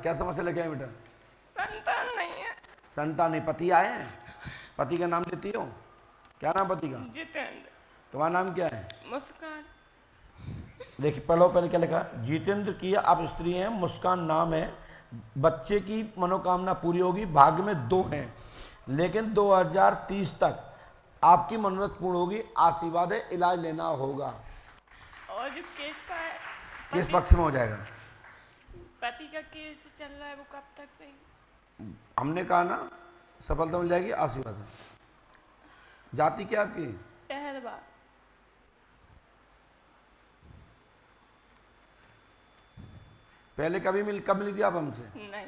क्या समस्या लेके आए बेटा? संतान नहीं है। संतान नहीं, पति आए हैं? पति का नाम लेती हो? क्या नाम पति का? जितेंद्र। तुम्हारा नाम क्या है? मुस्कान। देखिए पढ़ो पहले क्या लिखा। जितेंद्र की आप स्त्री हैं, मुस्कान नाम है, बच्चे की मनोकामना पूरी होगी, भाग्य में 2 हैं, लेकिन 2030 तक आपकी मनोरथ पूर्ण होगी, आशीर्वाद है, इलाज लेना होगा। और जो केस का है, केस पक्ष में हो जाएगा। पति का केस चल रहा है, वो कब तक सही? हमने कहा ना सफलता मिल जाएगी, आशीर्वाद है। जाति क्या आपकी? टहलवा। पहले कब मिली थी आप हमसे? नहीं।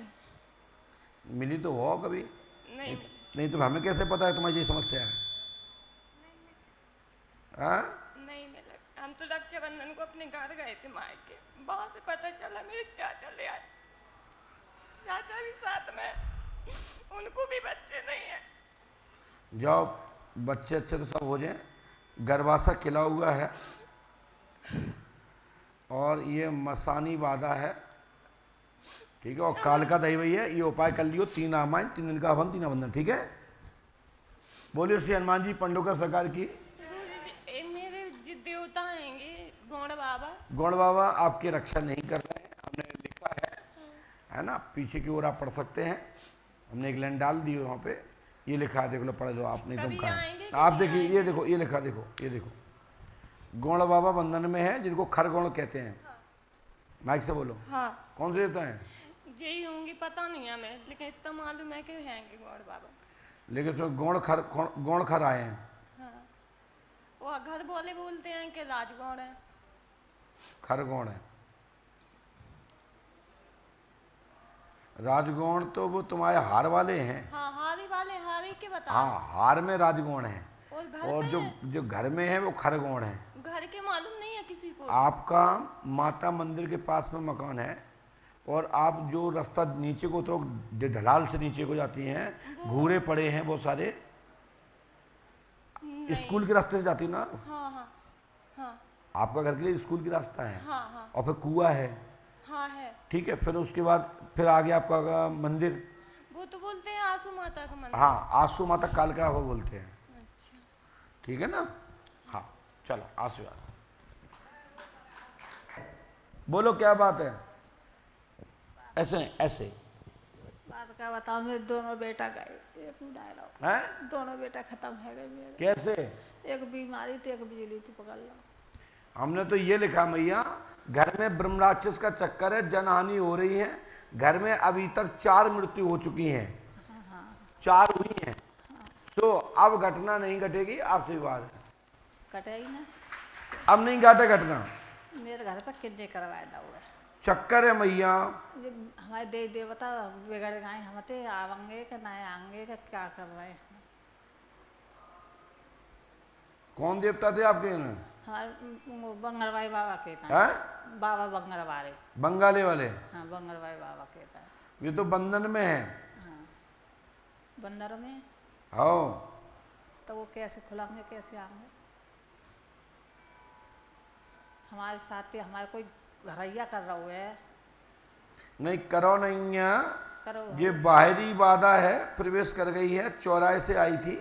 मिली तो हो कभी? नहीं। नहीं तो हमें कैसे पता है तुम्हारी ये समस्या है? हाँ? नहीं मिला। हम तो रक्षाबंधन को अपने घर गए थे मायके, वहां से पता चला मेरे चाचा ले आए, चाचा भी साथ में, उनको भी बच्चे नहीं है। जाओ, बच्चे अच्छे तो सब हो जाए। गर्भाशय खिला हुआ है और ये मसानी बाधा है, ठीक है, और काल का दही भई है। ये उपाय कर लियो, 3 रामायण, 3 दिन का हवन, 3 अवंदन, ठीक है। बोलिए श्री हनुमान जी पंडोकर सरकार की। मेरे जो देवता हैंगे गौड़ बाबा। गौड़ बाबा आपकी रक्षा नहीं कर रहे हैं, हमने लिखा है ना, पीछे की ओर आप पढ़ सकते हैं, हमने एक लाइन डाल दी वहाँ पे, ये लिखा है, देख लो, पढ़ लो आपने एकदम कहा। आप देखिए, ये देखो, ये लिखा, देखो ये देखो, गौड़ बाबा बंधन में है, जिनको खरगौड़ कहते हैं। माइक से बोलो। हाँ। कौन से देवता हैं? यही होंगी, पता नहीं है हमें, लेकिन इतना मालूम है कि हैंगे गौड़ बाबा। लेकिन उसमें गौड़ खर आए हैं। हाँ। वो घर बोले बोलते हैं कि राजगौड़ है। खरगौड़ है। राजगौड़ तो वो तुम्हारे हार वाले हैं। हाँ, हारी वाले, हारी के बता। हाँ, हार में राजगौड़ है, और और जो घर में है वो खरगौड़ है। घर के मालूम नहीं है किसी को। आपका माता मंदिर के पास में मकान है, और आप जो रास्ता नीचे को उतरो, ढलाल से नीचे को जाती हैं, घूरे पड़े हैं बहुत सारे, स्कूल के रास्ते से जाती हो ना? हाँ हाँ हाँ। आपका घर के लिए स्कूल की रास्ता है। हाँ हाँ। और फिर कुआं है। हाँ है। ठीक है, फिर उसके बाद फिर आगे आपका मंदिर, वो तो बोलते हैं आंसू माता का मंदिर। हाँ, आंसू माता काल का वो बोलते हैं। अच्छा। ठीक है ना? हाँ, चलो आशीर्वाद बोलो, क्या बात है? ऐसे ऐसे बात क्या बताऊं, मेरे दोनों बेटा गए, एक डायलॉग हैं? दोनों बेटा खत्म है गए मेरे। कैसे? एक बीमारी थी, एक बिजली थी, पकड़ लो। हमने तो ये लिखा मैया, घर में ब्रह्म राक्षस का चक्कर है, जनहानि हो रही है, घर में अभी तक 4 मृत्यु हो चुकी हैं। 4 हुई हैं। तो अब घटना नहीं घटेगी, आशीर्वाद है। कटे ही ना, अब नहीं घटे घटना। मेरे घर पर किडनी करवाए था हुआ चक्कर है मैया। जब हमारे देवी देवता बिगड़ गए, हम तो आवेंगे कि नहीं आएंगे कि क्या कर रहे हैं। कौन देवता थे आपके यहाँ? हमारे बंगरवाई बाबा कहता हैं? है, बाबा बंगरवारे। बंगाली वाले? हाँ, बंगरवाई बाबा कहता है। ये तो बंधन में है। हाँ, बंदर में। हाँ, तो वो कैसे खुलाएंगे, कैसे आएंगे? हमारे साथ ही हमारे कोई घरैया कर रहा हुआ है। नहीं करो नहीं है, करो। ये बाहरी बाधा है, प्रवेश कर गई है, चौराहे से आई थी,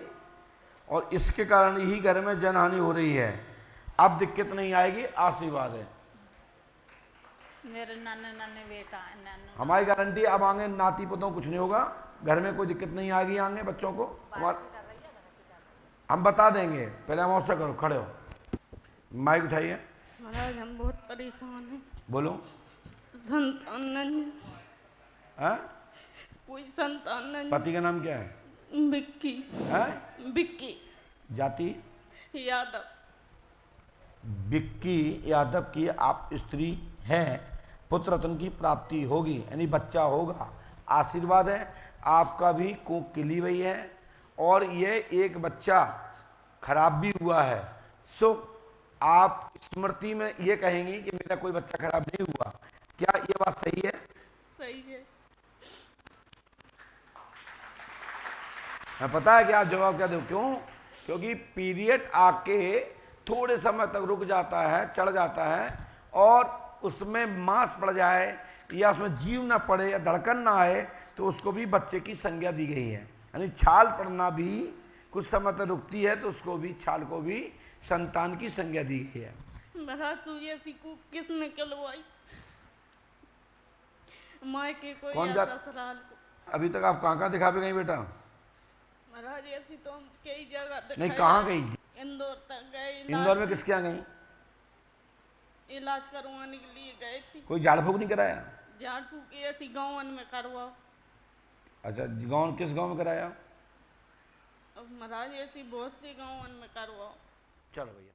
और इसके कारण ही घर में जनहानि हो रही है। अब दिक्कत नहीं आएगी, आशीर्वाद है। मेरे नाने नाने बेटा है, नाने। हमारी गारंटी, अब आगे नाती पोतों कुछ नहीं होगा, घर में कोई दिक्कत नहीं आएगी, आगे बच्चों को हम बता देंगे। पहले हम हौसला करो, खड़े हो, माइक उठाइए। महाराज हम बहुत परेशान हैं। बोलो। संतान नहीं, हाँ? कोई संतान नहीं। पति का नाम क्या है? बिक्की। हैं? बिक्की जाति? यादव। बिक्की यादव की आप स्त्री हैं, पुत्र रत्न की प्राप्ति होगी, यानी बच्चा होगा, आशीर्वाद है। आपका भी कोख खिली हुई है, और ये एक बच्चा खराब भी हुआ है। सो आप स्मृति में ये कहेंगी कि मेरा कोई बच्चा खराब नहीं हुआ। क्या ये बात सही है? सही है। मैं पता है कि आप जवाब क्या दो, क्यों? क्योंकि पीरियड आके थोड़े समय तक रुक जाता है, चढ़ जाता है, और उसमें मांस पड़ जाए या उसमें जीव ना पड़े या धड़कन ना आए तो उसको भी बच्चे की संज्ञा दी गई है। यानी छाल पड़ना भी कुछ समय तक रुकती है तो उसको भी, छाल को भी संतान की संज्ञा दी गई है। महाराज सूर्य को किसने कहलवाई? माँ के कोई कौन ऐसा जा- ससुराल को। अभी तक आप कहाँ दिखा पे गई बेटा? महाराज ऐसी तो हम कई जगह नहीं, दिखाया। कहाँ गई? इंदौर तक गए। इंदौर में किसके यहाँ गई? इलाज करवाने के लिए गए थे। कोई झाड़ फूक नहीं कराया? झाड़ फूक ऐसी गाँव में करवाओ। अच्छा, गाँव किस गाँव में कराया? अब महाराज ऐसी बहुत सी गाँव में करवाओ। चलो भैया।